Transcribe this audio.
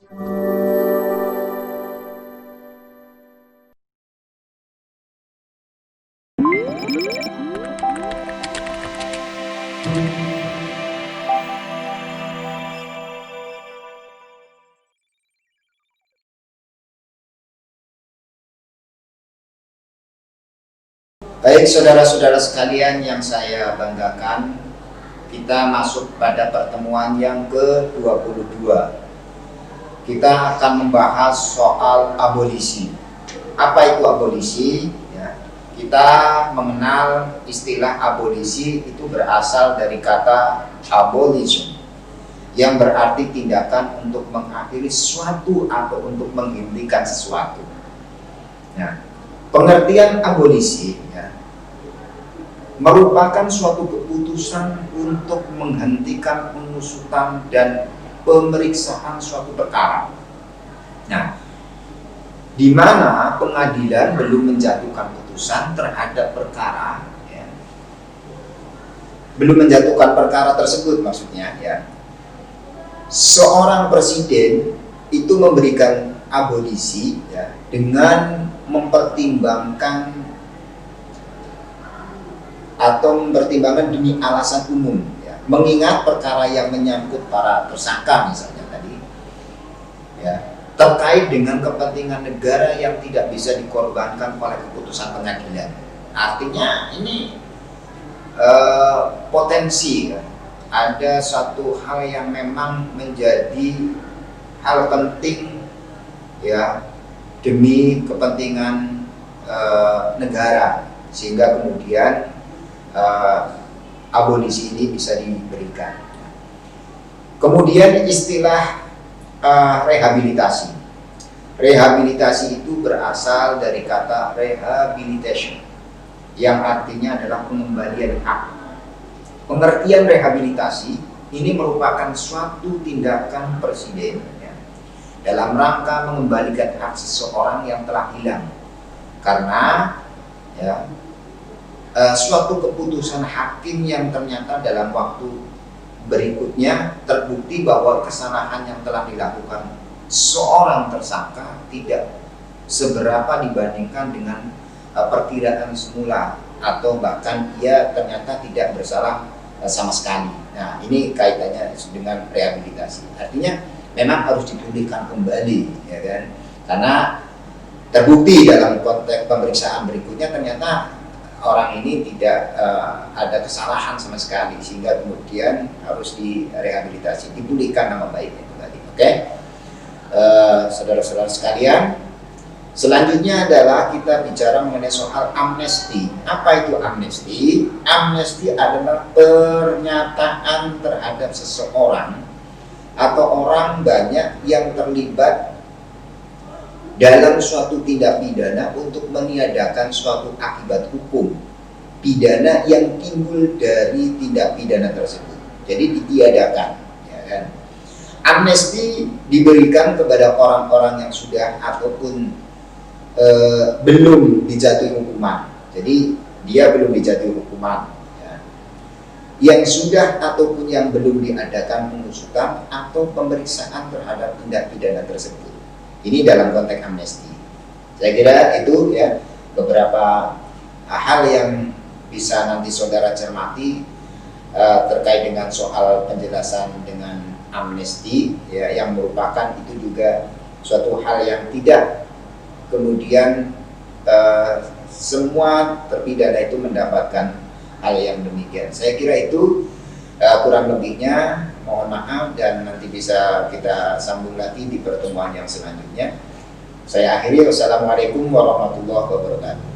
Baik saudara-saudara sekalian yang saya banggakan, kita masuk pada pertemuan yang ke-22. Kita akan membahas soal abolisi. Apa itu abolisi? Ya, kita mengenal istilah abolisi itu berasal dari kata abolition, yang berarti tindakan untuk mengakhiri sesuatu atau untuk menghentikan sesuatu. Nah, pengertian abolisi ya, merupakan suatu keputusan untuk menghentikan pengusutan dan pemeriksaan suatu perkara. Nah, di mana pengadilan belum menjatuhkan putusan terhadap perkara, ya, belum menjatuhkan perkara tersebut maksudnya, ya, seorang presiden itu memberikan abolisi ya, dengan mempertimbangkan demi alasan umum ya, mengingat perkara yang menyangkut para tersangka misalnya tadi ya, terkait dengan kepentingan negara yang tidak bisa dikorbankan oleh keputusan pengadilan. Artinya ini potensi ya, ada satu hal yang memang menjadi hal penting ya, demi kepentingan negara, sehingga kemudian abolisi ini bisa diberikan. Kemudian istilah rehabilitasi. Rehabilitasi itu berasal dari kata rehabilitation, yang artinya adalah pengembalian hak. Pengertian rehabilitasi ini merupakan suatu tindakan presiden ya, dalam rangka mengembalikan hak seseorang yang telah hilang karena ya, suatu keputusan hakim yang ternyata dalam waktu berikutnya terbukti bahwa kesalahan yang telah dilakukan seorang tersangka tidak seberapa dibandingkan dengan perkiraan semula, atau bahkan ia ternyata tidak bersalah sama sekali. Nah, ini kaitannya dengan rehabilitasi. Artinya memang harus dipulihkan kembali, ya kan? Karena terbukti dalam konteks pemeriksaan berikutnya ternyata orang ini tidak ada kesalahan sama sekali, sehingga kemudian harus direhabilitasi, dipulihkan nama baiknya kembali. Oke, saudara-saudara sekalian, selanjutnya adalah kita bicara mengenai soal amnesti. Apa itu amnesti? Amnesti adalah pernyataan terhadap seseorang atau orang banyak yang terlibat dalam suatu tindak pidana untuk meniadakan suatu akibat hukum pidana yang timbul dari tindak pidana tersebut. Jadi ditiadakan, ya kan? Amnesti diberikan kepada orang-orang yang sudah ataupun belum dijatuhi hukuman. Jadi dia belum dijatuhi hukuman ya, yang sudah ataupun yang belum diadakan pengusutan atau pemeriksaan terhadap tindak pidana tersebut. Ini dalam konteks amnesti. Saya kira itu ya beberapa hal yang bisa nanti saudara cermati terkait dengan soal penjelasan dengan amnesti ya, yang merupakan itu juga suatu hal yang tidak kemudian semua terpidana itu mendapatkan hal yang demikian. Saya kira itu kurang lebihnya, mohon maaf, dan nanti bisa kita sambung lagi di pertemuan yang selanjutnya. Saya akhiri, wassalamualaikum warahmatullahi wabarakatuh.